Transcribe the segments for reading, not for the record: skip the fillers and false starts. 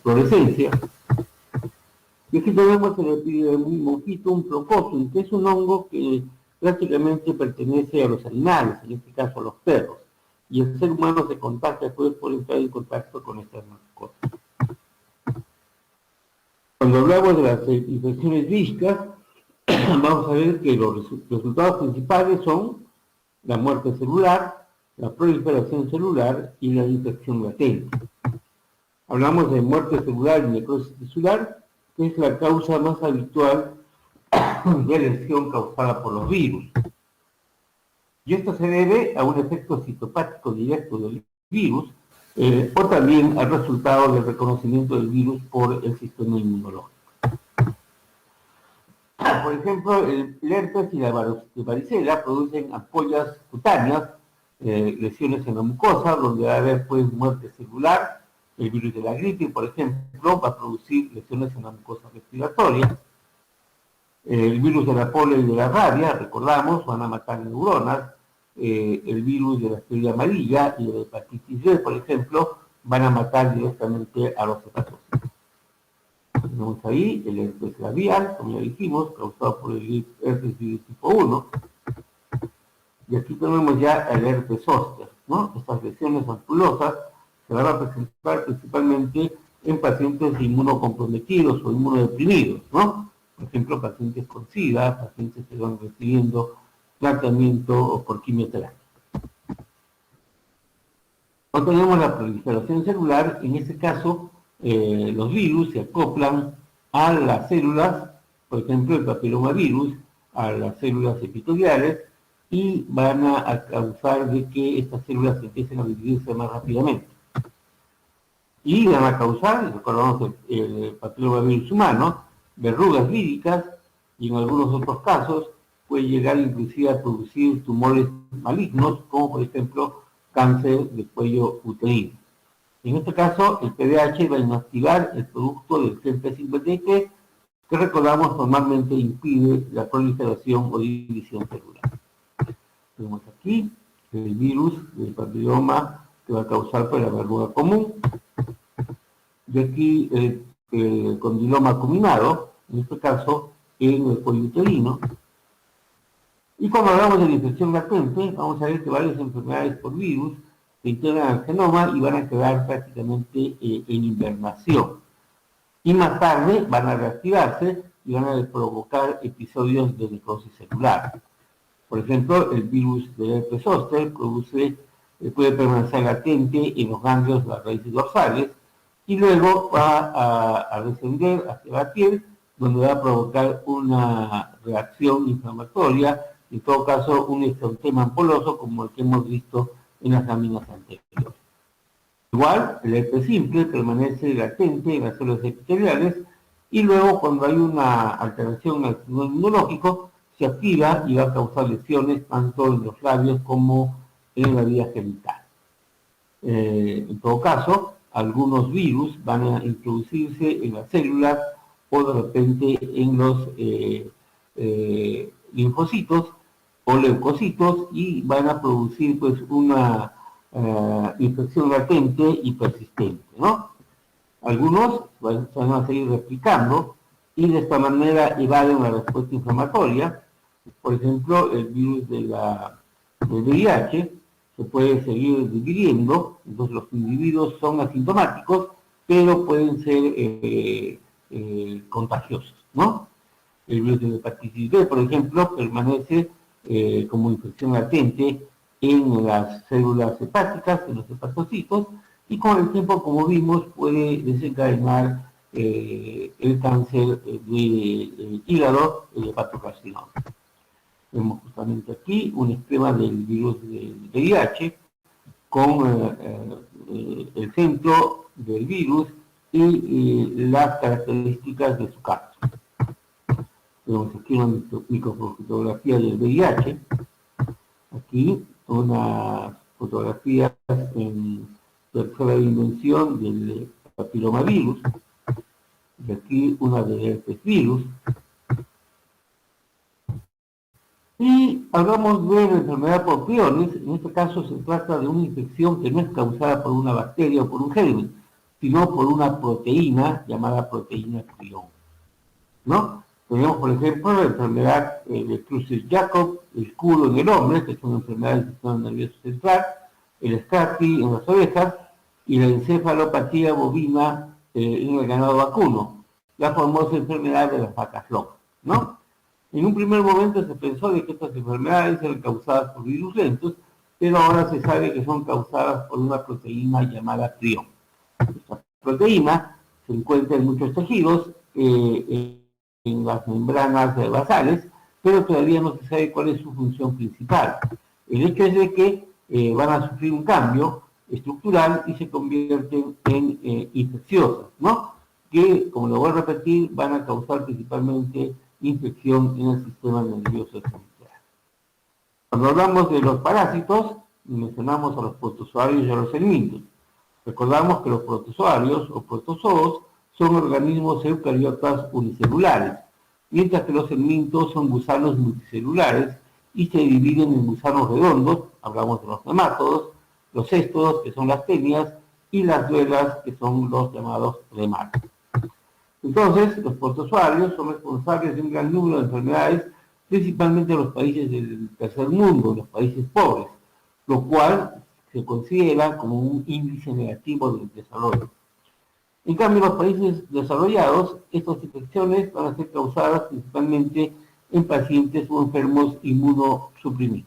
fluorescencia. Y aquí tenemos el Epidemiofitum plocosus, que es un hongo que prácticamente pertenece a los animales, en este caso a los perros. Y el ser humano se contagia pues, por entrar en contacto con estas mascotas. Cuando hablamos de las infecciones vísticas, vamos a ver que los resultados principales son la muerte celular, la proliferación celular y la infección latente. Hablamos de muerte celular y necrosis tisular, que es la causa más habitual de lesión causada por los virus. Y esto se debe a un efecto citopático directo del virus o también al resultado del reconocimiento del virus por el sistema inmunológico. Por ejemplo, el herpes y la varicela producen ampollas cutáneas, lesiones en la mucosa, donde va a haber pues muerte celular. El virus de la gripe, por ejemplo, va a producir lesiones en la mucosa respiratoria. El virus de la polio y de la rabia, recordamos, van a matar neuronas. El virus de la fiebre amarilla y de la hepatitis B, por ejemplo, van a matar directamente a los hepatocitos. Tenemos ahí el herpes labial, como ya dijimos, causado por el herpes virus tipo 1. Y aquí tenemos ya el herpes zóster, ¿no? Estas lesiones ampulosas se van a presentar principalmente en pacientes inmunocomprometidos o inmunodeprimidos, ¿no? Por ejemplo, pacientes con SIDA, pacientes que van recibiendo tratamiento por quimioterapia. Cuando tenemos la proliferación celular, en este caso, los virus se acoplan a las células, por ejemplo, el papilomavirus, a las células epiteliales, y van a causar de que estas células empiecen a dividirse más rápidamente. Y van a causar, recordamos el papilomavirus humano, verrugas víricas, y en algunos otros casos puede llegar inclusive a producir tumores malignos, como por ejemplo cáncer de cuello uterino. En este caso, el PDH va a inactivar el producto del CEP53, que recordamos normalmente impide la proliferación o división celular. Tenemos aquí el virus del papiloma que va a causar pues, la verruga común. Y aquí el condiloma acuminado, en este caso en el cuello uterino. Y cuando hablamos de la infección latente, vamos a ver que varias enfermedades por virus se integran al genoma y van a quedar prácticamente en hibernación. Y más tarde van a reactivarse y van a provocar episodios de necrosis celular. Por ejemplo, el virus del herpes zóster puede permanecer latente en los ganglios de las raíces dorsales y luego va a descender hacia la piel, donde va a provocar una reacción inflamatoria, en todo caso un exantema ampuloso como el que hemos visto en las láminas anteriores. Igual, el herpes simple permanece latente en las células epiteliales y luego cuando hay una alteración en el sistema inmunológico se activa y va a causar lesiones tanto en los labios como en la vía genital. En todo caso, algunos virus van a introducirse en las células o de repente en los linfocitos o leucocitos y van a producir pues una infección latente y persistente, ¿no? Algunos se van a seguir replicando y de esta manera evaden la respuesta inflamatoria. Por ejemplo, el virus del VIH se puede seguir dividiendo, entonces los individuos son asintomáticos, pero pueden ser contagiosos, ¿no? El virus de la hepatitis B, por ejemplo, permanece como infección latente en las células hepáticas, en los hepatocitos, y con el tiempo, como vimos, puede desencadenar el cáncer de hígado, el hepatocarcinoma. Vemos justamente aquí un esquema del virus del VIH con el centro del virus y las características de su cápsula. Tenemos aquí una microfotografía del VIH, aquí unas fotografías en tercera dimensión del papilomavirus, y aquí una del herpes virus. Y hablamos de la enfermedad por priones. En este caso se trata de una infección que no es causada por una bacteria o por un germen, sino por una proteína llamada proteína prión, ¿no? Tenemos, por ejemplo, la enfermedad de Creutzfeldt-Jakob, el escudo en el hombre, que es una enfermedad del sistema nervioso central, el Scurvy en las ovejas y la encefalopatía bovina en el ganado vacuno, la famosa enfermedad de las vacas locas, ¿no? En un primer momento se pensó de que estas enfermedades eran causadas por virus lentos, pero ahora se sabe que son causadas por una proteína llamada prión. Esta proteína se encuentra en muchos tejidos, en las membranas basales, pero todavía no se sabe cuál es su función principal. El hecho es de que van a sufrir un cambio estructural y se convierten en infecciosas, ¿no? Que, como lo voy a repetir, van a causar principalmente infección en el sistema nervioso central. Cuando hablamos de los parásitos, mencionamos a los protozoarios y a los helmintos. Recordamos que los protozoarios o protozoos son organismos eucariotas unicelulares, mientras que los helmintos son gusanos multicelulares y se dividen en gusanos redondos, hablamos de los nemátodos, los céstodos, que son las tenias, y las duelas, que son los llamados rematos. Entonces, los protozoarios son responsables de un gran número de enfermedades, principalmente en los países del tercer mundo, los países pobres, lo cual se considera como un índice negativo del desarrollo. En cambio, en los países desarrollados, estas infecciones van a ser causadas principalmente en pacientes o enfermos inmunosuprimidos.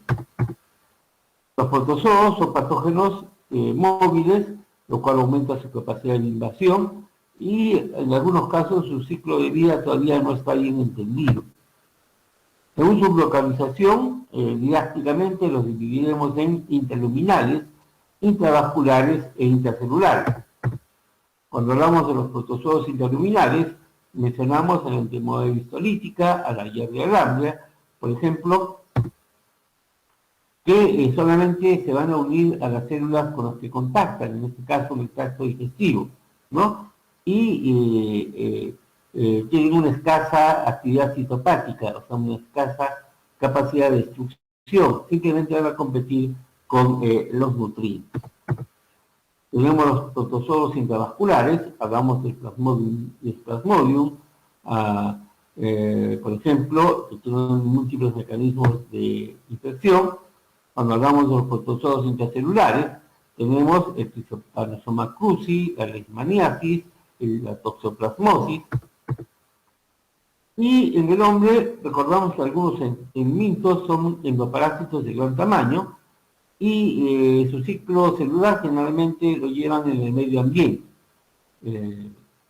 Los protozoos son patógenos móviles, lo cual aumenta su capacidad de invasión y en algunos casos su ciclo de vida todavía no está bien entendido. Según su localización, didácticamente los dividiremos en interluminales, intravasculares e intercelulares. Cuando hablamos de los protozoos interluminales, mencionamos a la enfermedad histolítica, a la Yerlia gambia, por ejemplo, que solamente se van a unir a las células con las que contactan, en este caso el tracto digestivo, ¿no? Y tienen una escasa actividad citopática, o sea, una escasa capacidad de destrucción, simplemente van a competir con los nutrientes. Tenemos los protozoos intravasculares, hablamos del Plasmodium, por ejemplo, que tienen múltiples mecanismos de infección. Cuando hablamos de los protozoos intracelulares, tenemos el Trypanosoma cruzi, la leishmaniasis, la toxoplasmosis. Y en el hombre, recordamos que algunos helmintos son endoparásitos de gran tamaño y su ciclo celular generalmente lo llevan en el medio ambiente,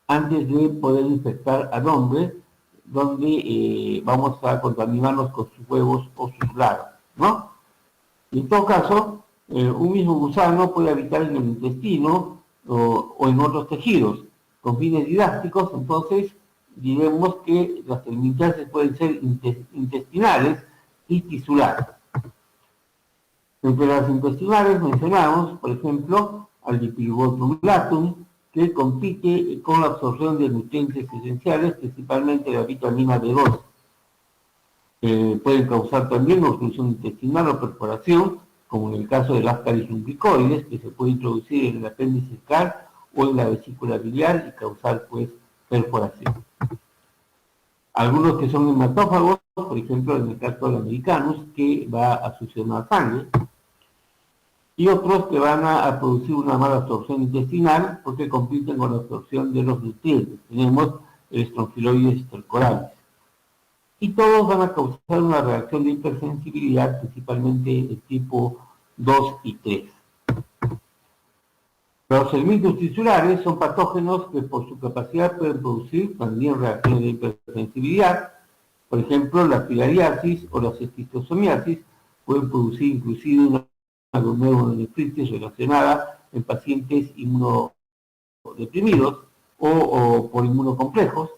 antes de poder infectar al hombre, donde vamos a contaminarnos con sus huevos o sus larvas, ¿no? Y en todo caso, un mismo gusano puede habitar en el intestino o en otros tejidos. Con fines didácticos, entonces, diremos que las helmintiasis pueden ser intestinales y tisulares. Entre las intestinales mencionamos, por ejemplo, al Dipirobotulatum, que compite con la absorción de nutrientes esenciales, principalmente la vitamina B12. Pueden causar también obstrucción intestinal o perforación, como en el caso del Ascaris lumbricoides, que se puede introducir en el apéndice cal o en la vesícula biliar y causar, pues, perforación. Algunos que son hematófagos, por ejemplo, en el caso del americanus, que va a succionar sangre, y otros que van a producir una mala absorción intestinal porque compiten con la absorción de los nutrientes. Tenemos el Strongyloides stercoralis. Y todos van a causar una reacción de hipersensibilidad, principalmente de tipo 2 y 3. Los helmintos tisulares son patógenos que por su capacidad pueden producir también reacciones de hipersensibilidad. Por ejemplo, la filariasis o la esquistosomiasis pueden producir inclusive una glomerulonefritis relacionada en pacientes inmunodeprimidos o por inmunocomplejos.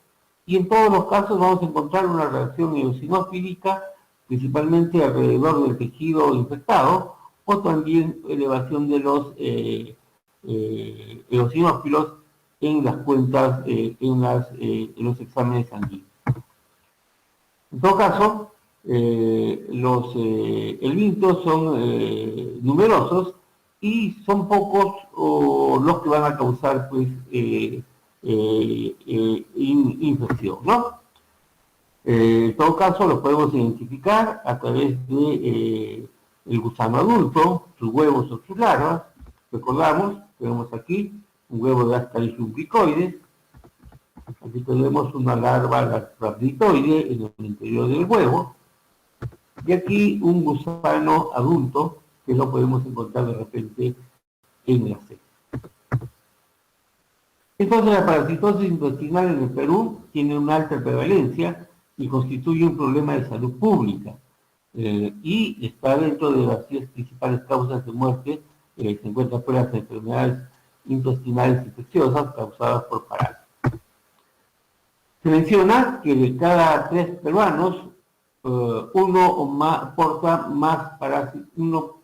Y en todos los casos vamos a encontrar una reacción eosinofílica, principalmente alrededor del tejido infectado, o también elevación de los eosinófilos en las cuentas, en los exámenes sanguíneos. En todo caso, los helmintos son numerosos y son pocos los que van a causar pues infección, ¿no? En todo caso, lo podemos identificar a través de el gusano adulto, sus huevos o sus larvas. Recordamos, tenemos aquí un huevo de Ascaris lumbricoides. Aquí tenemos una larva rhabditoide en el interior del huevo. Y aquí un gusano adulto, que lo podemos encontrar de repente en la seta. Entonces, la parasitosis intestinal en el Perú tiene una alta prevalencia y constituye un problema de salud pública. Y está dentro de las 10 principales causas de muerte. Se encuentra por las enfermedades intestinales infecciosas causadas por parásitos. Se menciona que de cada 3 peruanos, uno o más porta más parásitos, uno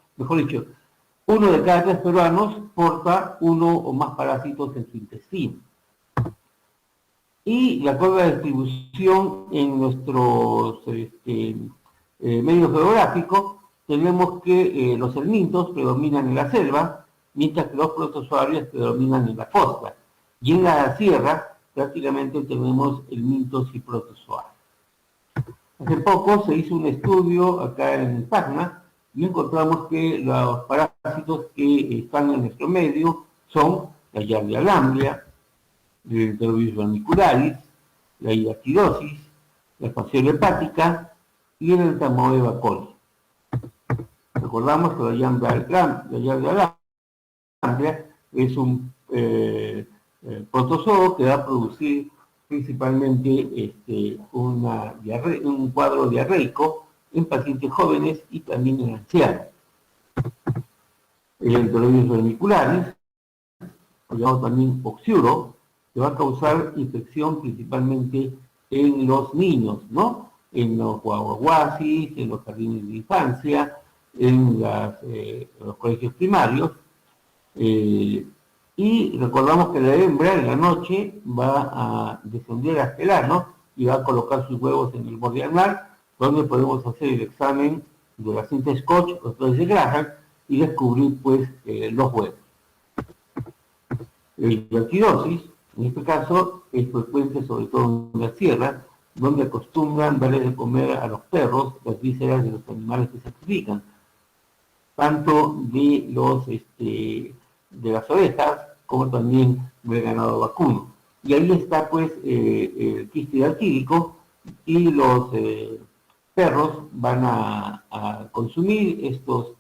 de cada 3 peruanos porta uno o más parásitos en su intestino. Y la curva de distribución en nuestros medios geográficos, tenemos que los helmintos predominan en la selva, mientras que los protozoarios predominan en la costa. Y en la sierra, prácticamente tenemos helmintos y protozoarios. Hace poco se hizo un estudio acá en Tacna y encontramos que los parásitos que están en nuestro medio son la Giardia lamblia, el Enterovirus vermicularis, la hidaquidosis, la fasciola hepática y el Entamoeba coli. Recordamos que la Giardia lamblia es un protozoo que va a producir principalmente un cuadro diarreico en pacientes jóvenes y también en ancianos. El Enterovirus vermicularis, llamado también oxiuro, que va a causar infección principalmente en los niños, ¿no? En los guaguaguasis, en los jardines de infancia, en los colegios primarios. Y recordamos que la hembra en la noche va a descender hasta el ano y va a colocar sus huevos en el borde anal, donde podemos hacer el examen de la cinta Scotch o de Graham y descubrir pues los huevos. La hidaquidosis, en este caso, es frecuente sobre todo en la sierra, donde acostumbran darle de comer a los perros las vísceras de los animales que sacrifican, tanto de las ovejas como también del ganado vacuno. Y ahí está pues el quiste hidalquídico y los perros van a consumir estos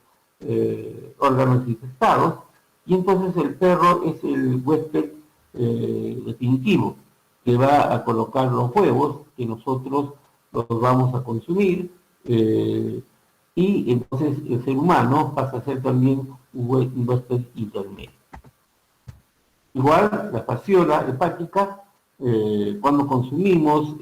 órganos infectados y entonces el perro es el huésped definitivo que va a colocar los huevos que nosotros los vamos a consumir y entonces el ser humano pasa a ser también un huésped intermedio. Igual la fasciola hepática, cuando consumimos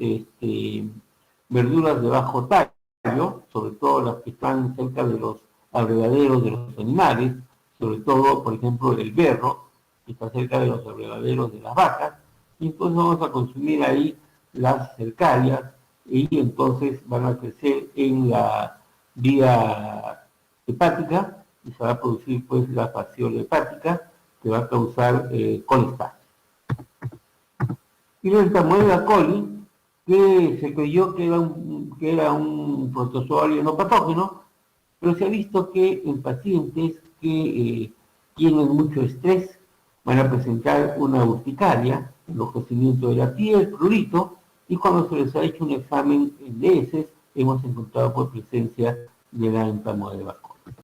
verduras de bajo tallo, sobre todo las que están cerca de los abrevaderos de los animales, sobre todo, por ejemplo, el berro, que está cerca de los abrevaderos de las vacas, y entonces vamos a consumir ahí las cercarias, y entonces van a crecer en la vía hepática, y se va a producir pues la fasciola hepática, que va a causar colestasis. Y la Entamoeba coli, que se creyó que era un protozoario no patógeno, pero se ha visto que en pacientes que tienen mucho estrés van a presentar una urticaria, enrojecimiento de la piel, prurito, y cuando se les ha hecho un examen de heces, hemos encontrado por presencia de la Entamoeba coli.